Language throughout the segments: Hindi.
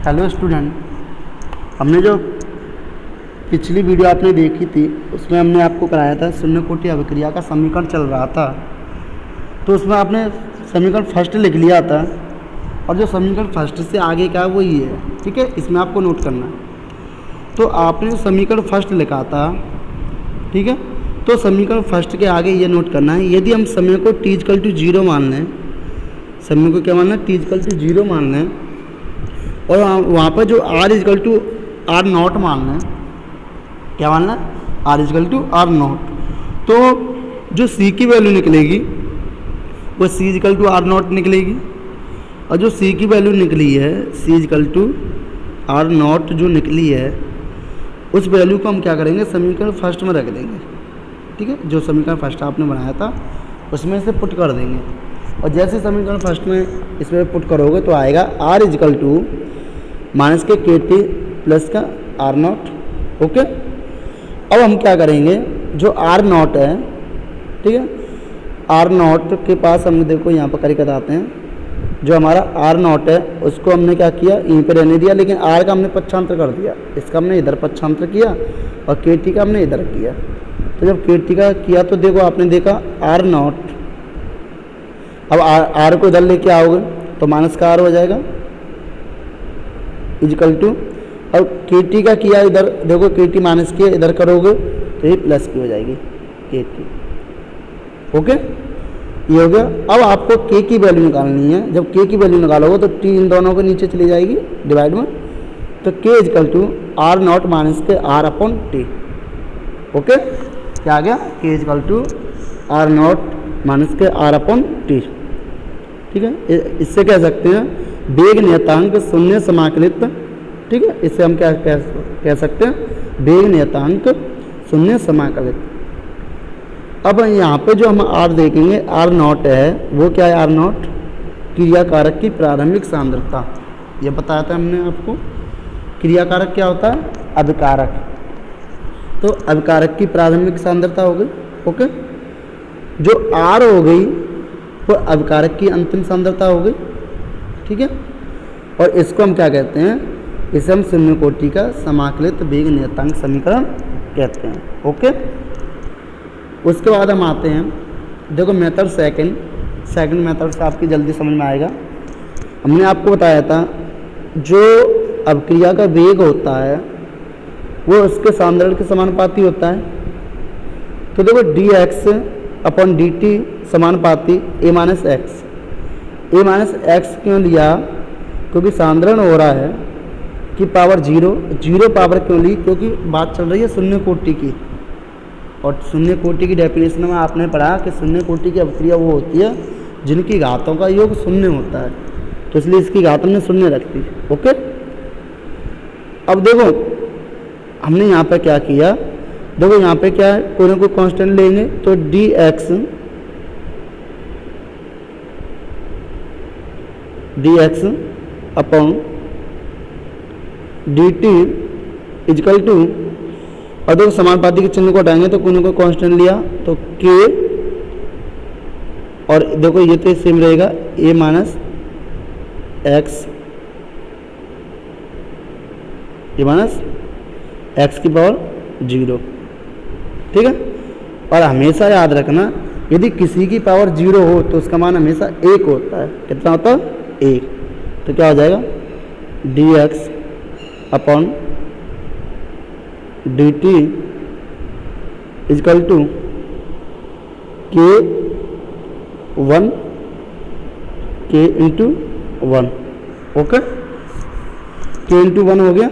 हेलो स्टूडेंट, हमने जो पिछली वीडियो आपने देखी थी उसमें हमने आपको कराया था शून्य कोटि अभिक्रिया का समीकरण चल रहा था। तो उसमें आपने समीकरण फर्स्ट लिख लिया था और जो समीकरण फर्स्ट से आगे का वो ये है, ठीक है। इसमें आपको नोट करना है। तो आपने जो समीकरण फर्स्ट लिखा था, ठीक है, तो समीकरण फर्स्ट के आगे ये नोट करना है, यदि हम समय को t = 0 मान लें, समय को क्या मानना है, t = 0 मान लें, और वहाँ पर जो r = r0 मानना है, क्या मानना है, r = r0, तो जो c की वैल्यू निकलेगी वो c = r0 निकलेगी। और जो c की वैल्यू निकली है, c = r0 जो निकली है, उस वैल्यू को हम क्या करेंगे, समीकरण फर्स्ट में रख देंगे, ठीक है। जो समीकरण फर्स्ट आपने बनाया था उसमें से पुट कर देंगे, और जैसे समीकरण फर्स्ट में इसमें पुट करोगे तो आएगा r = माइनस के KT प्लस का R0। ओके, अब हम क्या करेंगे, जो R0 है, ठीक है, R0 के पास हम देखो यहाँ पर करके बताते हैं, जो हमारा R0 है उसको हमने क्या किया, यहीं पे रहने दिया, लेकिन R का हमने पक्षांतर कर दिया, इसका हमने इधर पक्षांतर किया और KT का हमने इधर किया। तो जब KT का किया तो देखो आपने देखा R0, अब R को इधर लेके आओगे तो माइनस का R हो जाएगा इक्वल टू, अब KT का किया इधर देखो, KT माइनस के इधर करोगे तो ये प्लस की हो जाएगी KT। ओके, ये हो गया। अब आपको K की वैल्यू निकालनी है। जब K की वैल्यू निकालोगे तो T इन दोनों के नीचे चली जाएगी डिवाइड में, तो K = R0 माइनस के R/T। ओके, क्या आ गया, K = R0 माइनस के R/T, ठीक है। इससे कह सकते हैं वेग नियतांक शून्य समाकलित, ठीक है। इससे हम क्या कह सकते हैं, वेग नियतांक शून्य समाकलित। अब यहाँ पे जो हम R देखेंगे, R0 है, वो क्या है, R0 क्रिया कारक की प्रारंभिक सांद्रता। ये बताया था हमने आपको, क्रिया कारक क्या होता है, अभिकारक। तो अभिकारक की प्रारंभिक सांद्रता हो गई। ओके, जो R हो गई वो अभिकारक की अंतिम सांद्रता हो गई, ठीक है। और इसको हम क्या कहते हैं, इसे हम शून्य कोटि का समाकलित वेग नियतांक समीकरण कहते हैं। ओके, उसके बाद हम आते हैं, देखो मेथड सेकंड मेथड से आपकी जल्दी समझ में आएगा। हमने आपको बताया था जो अभिक्रिया का वेग होता है वो उसके सांद्रण के समानुपाती होता है। तो देखो dx/dt समानुपाती a-x। a-x क्यों लिया, क्योंकि सांद्रण हो रहा है कि पावर 0 पावर क्यों ली, क्योंकि बात चल रही है शून्य कोटि की, और शून्य कोटि की डेफिनेशन में आपने पढ़ा कि शून्य कोटि की अभिक्रिया वो होती है जिनकी घातों का योग शून्य होता है, तो इसलिए इसकी घात हमने शून्य रखी। ओके, अब देखो हमने यहाँ पे क्या किया, देखो यहाँ पे क्या है, कोई ना कोई कांस्टेंट लेंगे, तो dx upon dt equal to, और देखो समानुपाती के चिन्ह को हटाएंगे तो कोई ना कोई कांस्टेंट लिया तो k, और देखो ये तो सेम रहेगा a-x, x की पावर 0, ठीक है। और हमेशा याद रखना, यदि किसी की पावर 0 हो तो उसका मान हमेशा 1 होता है। कितना होता है, 1। तो क्या हो जाएगा, dx upon dt equal to k1 × 1। Okay, k × 1 हो गया।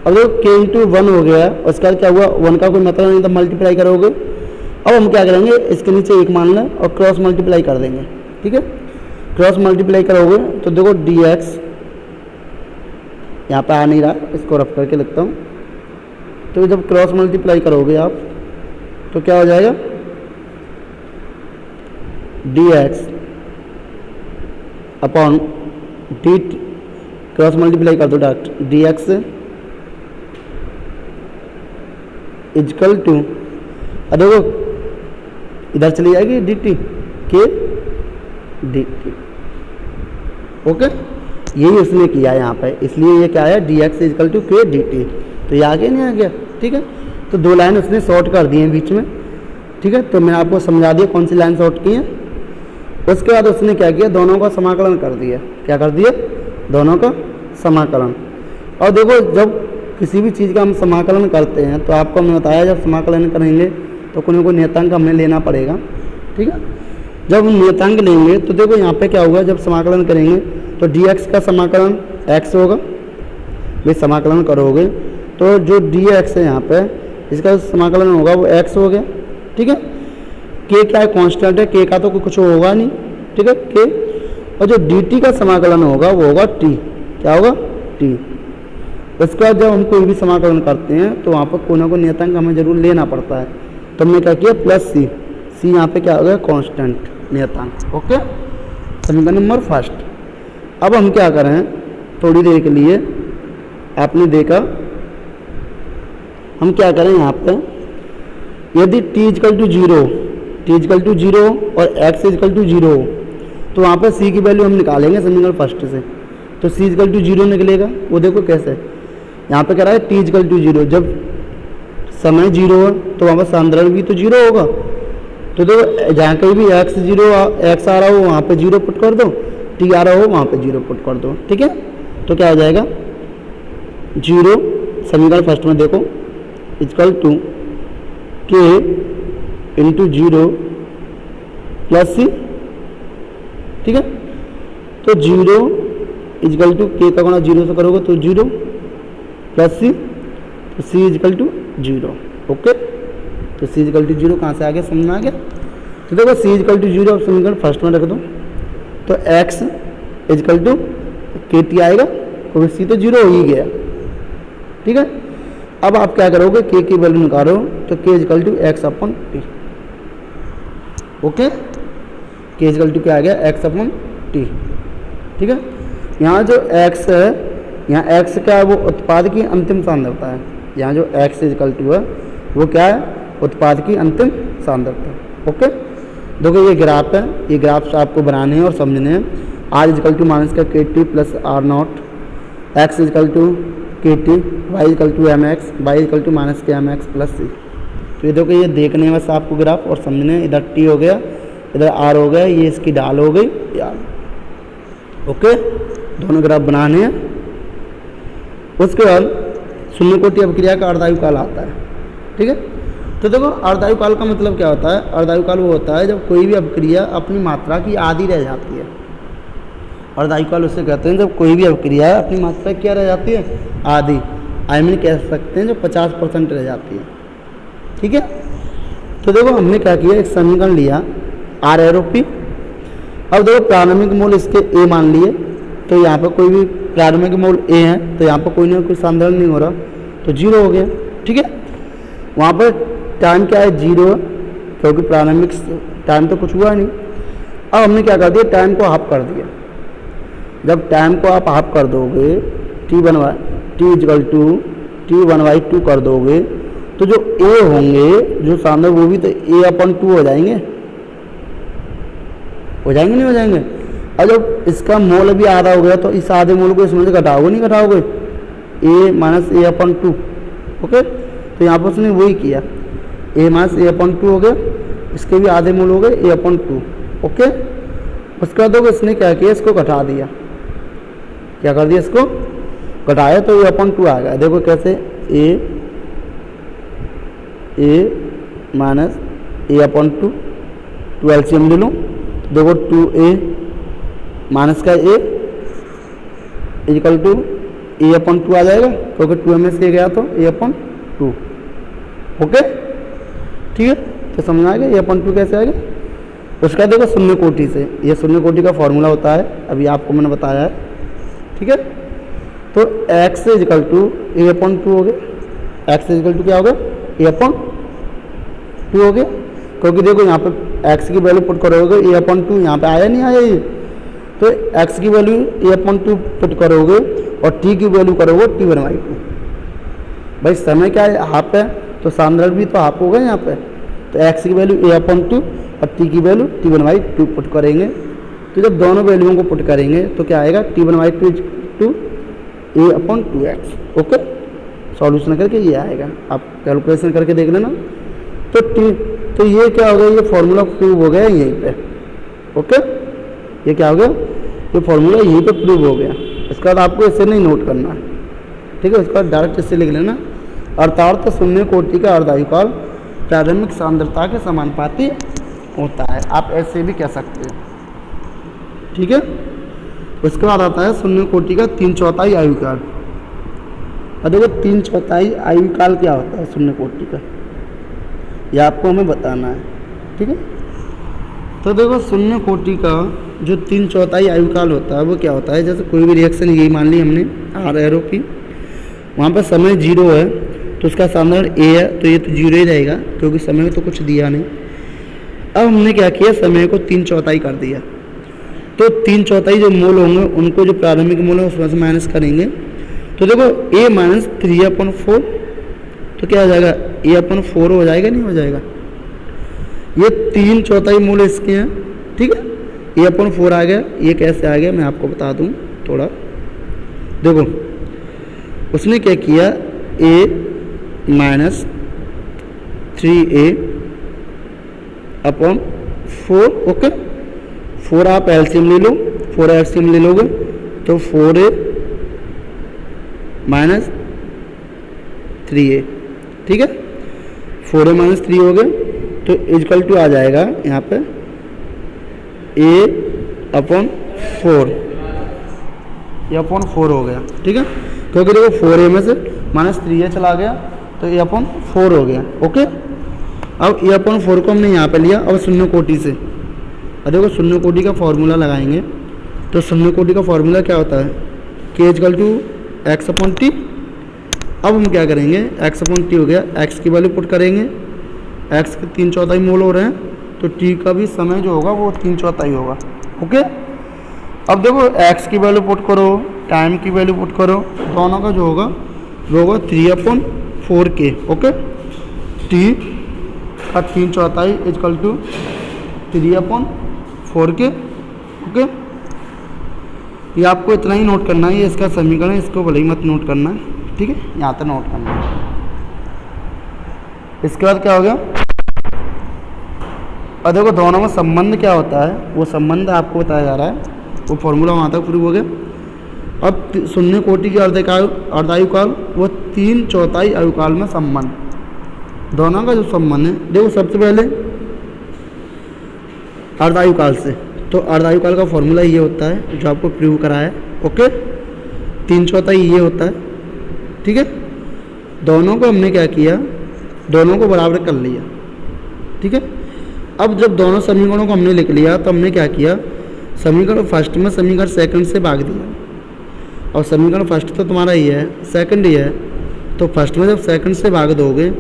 अब देखो k × 1 हो गया, उसका क्या हुआ, 1 का कोई मतलब नहीं, तो मल्टीप्लाई करोगे। अब हम क्या करेंगे, इसके नीचे 1 मान लें और क्रॉस मल्टीप्लाई कर देंगे, ठीक है। क्रॉस मल्टीप्लाई करोगे तो देखो dx, यहाँ पे आ नहीं रहा, इसको रफ करके लिखता हूँ। तो जब क्रॉस मल्टीप्लाई करोगे आप तो क्या हो जाएगा, dx upon dt, cross multiply कर दो डायरेक्ट, dx इक्वल टू, देखो इधर चली जाएगी dt के dt। ओके, यही उसने किया है यहाँ पे, इसलिए ये क्या है डी एक्स इजकल टू के डी टी। तो ये आगे नहीं आ गया, ठीक है। तो 2 लाइन उसने शॉर्ट कर दी हैं बीच में, ठीक है। तो मैंने आपको समझा दिया कौन सी लाइन शॉर्ट की है। उसके बाद उसने क्या किया, दोनों का समाकलन कर दिया। क्या कर दिया, दोनों का समाकलन। और देखो जब किसी भी चीज़ का हम समाकलन करते हैं तो आपको हमने बताया जब समाकलन करेंगे तो कोई ना कोई नियतांक हमें लेना पड़ेगा, ठीक है। जब हम नियतांक लेंगे तो देखो यहाँ पे क्या होगा, जब समाकलन करेंगे तो डी एक्स का समाकलन एक्स होगा। भाई समाकलन करोगे तो जो डी एक्स है यहाँ पे इसका समाकलन होगा वो एक्स हो गया, ठीक है। के क्या है, कांस्टेंट है, के का तो कुछ होगा नहीं, ठीक है, के। और जो डी टी का समाकलन होगा वो होगा टी। क्या होगा, टी। उसके बाद जब हम कोई भी समाकलन करते हैं तो वहाँ पर कोई ना कोई नियतांक हमें जरूर लेना पड़ता है। तो हमने क्या किया, प्लस सी। सी यहाँ पे क्या हो गया, कांस्टेंट नियतांक। ओके, समीकरण नंबर फर्स्ट। अब हम क्या करें, थोड़ी देर के लिए आपने देखा, हम क्या करें यहाँ पे, यदि t equal to 0, t equal to 0 और x इजकल टू 0 तो वहाँ पर c की वैल्यू हम निकालेंगे समीकरण फर्स्ट से। तो c इजकल टू 0 निकलेगा, वो देखो कैसे, यहाँ पे कह रहा है t इजकल टू 0, जब समय 0 है तो वहाँ पर सांद्रण भी तो 0 होगा। तो देखो जहाँ कहीं भी x आ रहा हो वहाँ पे 0 पुट कर दो, t आ रहा हो वहाँ पे 0 पुट कर दो, ठीक है। तो क्या हो जाएगा, 0 समीकरण फर्स्ट में देखो equal to k into 0 plus c, ठीक है। तो 0 इजकल टू k का गुणा 0 से करोगे तो 0 प्लस सी, तो c इजकल टू 0। ओके, तो c इजकल टू 0 कहाँ से आ गया, समझ में आ गया। तो देखो c इजकल टू 0 अब समीकरण फर्स्ट में रख दो, तो x equal to k T आएगा, क्योंकि c तो 0 हो ही गया, ठीक है। अब आप क्या करोगे, k की वैल्यू निकालो, तो k equal to X upon T. Okay, k equal to क्या आ गया, x अपॉन टी, ठीक है। यहाँ जो x है, यहाँ x क्या है, वो उत्पाद की अंतिम सांद्रता है। यहाँ जो x इजकल टू है वो क्या है, उत्पाद की अंतिम सांद्रता। ओके, देखो ये ग्राफ है, ये ग्राफ आपको बनाने हैं और समझने हैं। r इजकल टू माइनस का k t plus r naught, x equal to k t, y equal to m x, y equal to minus k m x plus c. तो ये देखो ये देखने में आपको ग्राफ और समझने, इधर टी हो गया, इधर आर हो गया, ये इसकी ढाल हो गई यार। ओके, दोनों ग्राफ बनाने हैं। उसके बाद शून्य कोटि अपक्रिया का अर्धायुकाल आता है, ठीक है। तो देखो अर्धायुकाल का मतलब क्या होता है, अर्धायुकाल वो होता है जब कोई भी अपक्रिया अपनी मात्रा की आधी रह जाती है। अर्धायुकाल उससे कहते हैं जब कोई भी अपक्रिया अपनी मात्रा क्या रह जाती है, आधी, आई मीन कह सकते हैं जो 50% रह जाती है, ठीक है। तो देखो हमने क्या किया, एक समीकरण लिया आर एरो पी। अब देखो प्रारंभिक मूल इसके ए मान लिए, तो यहाँ पर कोई भी प्रारंभिक मूल ए है तो यहाँ पर कोई ना कोई सांद्रण नहीं हो रहा, तो 0 हो गया, ठीक है। वहाँ पर टाइम क्या है, 0 है, क्योंकि प्रारंभिक टाइम तो कुछ हुआ नहीं। अब हमने क्या कर दिया, टाइम को हाफ कर दिया। जब टाइम को आप हाफ कर दोगे, टी इजकल टू T1/2 कर दोगे, तो जो ए होंगे जो सांद्र वो भी तो A/2 हो जाएंगे, नहीं हो जाएंगे। और जब इसका मोल भी आधा हो गया तो इस आधे मोल को इसमें से घटाओगे, नहीं घटाओगे, A माइनस A/2। ओके, तो यहाँ पर उसने वही किया, A माइनस A/2 हो गया, इसके भी आधे मोल हो गए A/2। ओके, उसके बाद देखो इसने क्या किया, इसको घटा दिया। क्या कर दिया, इसको घटाया तो A/2 आ गया। देखो कैसे, A माइनस A/2, 2 एलसीएम ले लो, देखो 2A माइनस का A इजकल टू A/2 आ जाएगा, क्योंकि 2 में से गया तो A/2। ओके, ठीक है, तो समझ आ गया A/2 कैसे आएगा। उसका देखो शून्य कोटि से, ये शून्य कोटि का फॉर्मूला होता है, अभी आपको मैंने बताया है, ठीक है। तो x इजकल टू A/2 हो गया, x इजकल टू क्या हो गया, A/2 हो गया, क्योंकि देखो यहाँ पे x की वैल्यू पुट करोगे A/2, यहाँ पे आया नहीं आया ये, तो x की वैल्यू A/2 पुट करोगे और t की वैल्यू करोगे T1/2। भाई समय क्या है, हाफ है, तो सांद्रण भी तो हाफ होगा यहाँ पे। तो x की वैल्यू A/2 और t की वैल्यू T1/2 पुट करेंगे, तो जब दोनों वैल्यूओं को पुट करेंगे तो क्या आएगा, T1/2 to A/2x। Okay, solution करके ये आएगा, आप कैलकुलेशन करके देख लेना। तो ये क्या हो गया, ये फॉर्मूला प्रूव हो गया यहीं पे। ओके, ये क्या हो गया, ये फॉर्मूला यहीं पे प्रूव हो गया। इसके बाद आपको इसे नहीं नोट करना है, ठीक है। उसके बाद डायरेक्ट इससे लिख लेना, अर्थात शून्य कोटि का अर्धायुकाल प्रारंभिक सांद्रता के समानुपाती होता है। आप ऐसे भी कह सकते हैं, ठीक है। उसके बाद आता है शून्य कोटि का 3/4 आयुकाल। और देखो 3/4 आयुकाल क्या होता है शून्य कोटि का, यह आपको हमें बताना है, ठीक है। तो देखो शून्य कोटि का जो 3/4 आयुकाल होता है वो क्या होता है, जैसे कोई भी रिएक्शन यही मान ली हमने आर एरो की, वहाँ पर समय 0 है तो उसका साधारण ए है, तो ये तो 0 ही रहेगा क्योंकि समय तो कुछ दिया नहीं। अब हमने क्या किया, समय को 3/4 कर दिया, तो 3/4 जो मोल होंगे उनको जो प्रारंभिक मोल है उसमें से माइनस करेंगे। तो देखो a माइनस 3/4, तो क्या हो जाएगा, A/4 हो जाएगा, नहीं हो जाएगा। ये 3/4 मोल इसके हैं, ठीक है। A/4 आ गया, ये कैसे आ गया मैं आपको बता दूं थोड़ा। देखो उसने क्या किया, a माइनस 3A/4। ओके, 4 आप एलसीएम ले लो, 4 एलसीएम ले लोगे तो 4A माइनस 3A, ठीक है। 4A माइनस 3 हो गया, तो इजकल टू आ जाएगा यहाँ पे A/4, ये A/4 हो गया, ठीक है। क्योंकि देखो 4A में से माइनस 3A चला गया तो A/4 हो गया। ओके, अब A/4 को हमने यहाँ पे लिया, अब शून्य कोटि से, और देखो शून्य कोटि का फॉर्मूला लगाएंगे। तो शून्य कोटि का फॉर्मूला क्या होता है, K इजकल टू x/t। अब हम क्या करेंगे, x/t हो गया, x की वैल्यू पुट करेंगे, x के 3/4 मोल हो रहे हैं, तो t का भी समय जो होगा वो 3/4 होगा। ओके, अब देखो x की वैल्यू पुट करो, टाइम की वैल्यू पुट करो, दोनों का जो होगा वो होगा 3/4k। ओके, t का 3/4 इजकल टू 3/4k। ओके, ये आपको इतना ही नोट करना है, ये इसका समीकरण है, इसको भले ही मत नोट करना है, ठीक है, यहाँ तक नोट करना है। इसके बाद क्या हो गया, और देखो दोनों में संबंध क्या होता है, वो संबंध आपको बताया जा रहा है, वो फॉर्मूला वहाँ तक प्रूव हो गया। अब शून्य कोटि की अर्धायुकाल वो 3/4 आयुकाल में संबंध, दोनों का जो संबंध है, देखो सबसे पहले अर्धायुकाल से, तो अर्धायुकाल का फॉर्मूला ये होता है जो आपको प्रूव करा है। ओके, 3/4 ये होता है, ठीक है। दोनों को हमने क्या किया, दोनों को बराबर कर लिया, ठीक है। अब जब दोनों समीकरणों को हमने लिख लिया तो हमने क्या किया, समीकरण फर्स्ट में समीकरण सेकंड से भाग दिया, और समीकरण फर्स्ट तो तुम्हारा ही है, सेकंड ही है, तो फर्स्ट में जब सेकंड से भाग दोगे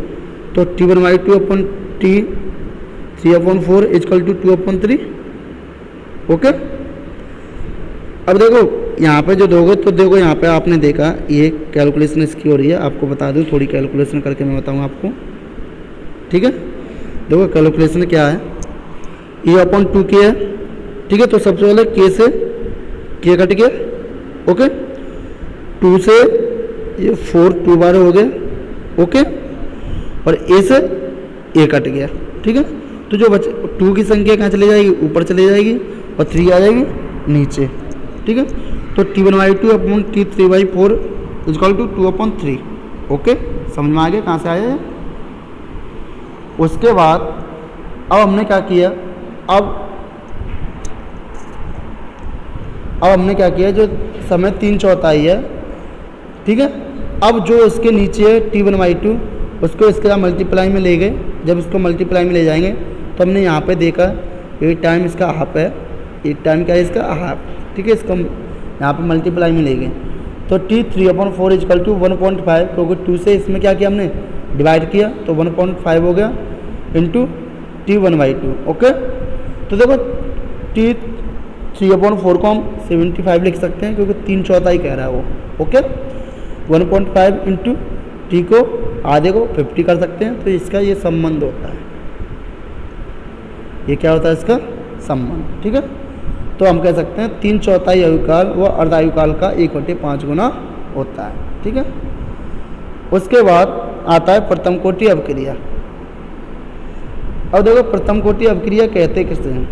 तो T1/2/T 3/4 इजकल टू 2/3। ओके, अब देखो यहाँ पे जो दोगे तो देखो यहाँ पे आपने देखा ये कैलकुलेशन इसकी हो रही है, आपको बता दूँ थोड़ी कैलकुलेशन करके मैं बताऊँ आपको, ठीक है। देखो कैलकुलेशन क्या है, E/2k है, ठीक है। तो सबसे पहले k से k कट गया, ओके, 2 से ये 4 2 बार हो गया, ओके, और a से a कट गया, ठीक है। तो जो बचे 2 की संख्या कहाँ चली जाएगी, ऊपर चली जाएगी, और 3 आ जाएगी नीचे, ठीक है। तो T1/2/T 3/4 इजकल टू 2/3। ओके, समझ में आ गया कहाँ से आया है। उसके बाद अब हमने क्या किया, अब हमने क्या किया, जो समय 3/4 है, ठीक है। अब जो इसके नीचे है T1/2 उसको इसके साथ मल्टीप्लाई में ले गए, जब इसको मल्टीप्लाई में ले जाएंगे तो हमने यहाँ पे देखा ये टाइम इसका हाफ है, ये टाइम क्या है इसका हाफ, ठीक है। इसको यहाँ पे मल्टीप्लाई में ले गए तो T 3/4 इजकल टू 1.5, क्योंकि 2 से इसमें क्या किया हमने डिवाइड किया तो 1.5 हो गया इंटू T1/2। ओके, तो देखो T 3/4 को हम 75 लिख सकते हैं क्योंकि 3/4 कह रहा है वो। ओके, 1.5 इंटू T को आधे को 50 कर सकते हैं, तो इसका ये संबंध होता है, ये क्या होता है इसका संबंध, ठीक है। तो हम कह सकते हैं 3/4 आयुकाल व अर्धायुकाल का 1/5 गुना होता है। ठीक है। उसके बाद आता है प्रथम कोटि अवक्रिया। अब देखो प्रथम कोटि अवक्रिया कहते किसे हैं?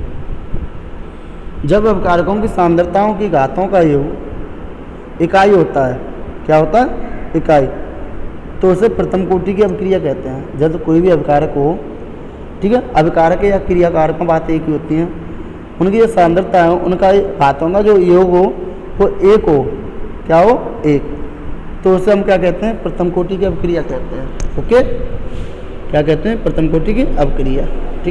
जब अवकारकों की सांद्रताओं की घातों का योग इकाई होता है। क्या होता है? इकाई। तो उसे प्रथम कोटि की अवक्रिया कहते हैं। जब कोई भी अवकारक हो, ठीक है, अवकारक या क्रियाकारक में बात एक ही होती हैं, उनकी जो सांद्रता है उनका घातों का जो योग हो वो एक हो। क्या हो? एक। तो उसे हम क्या कहते हैं? प्रथम कोटि की अवक्रिया कहते हैं। ओके, क्या कहते हैं? प्रथम कोटि की अवक्रिया।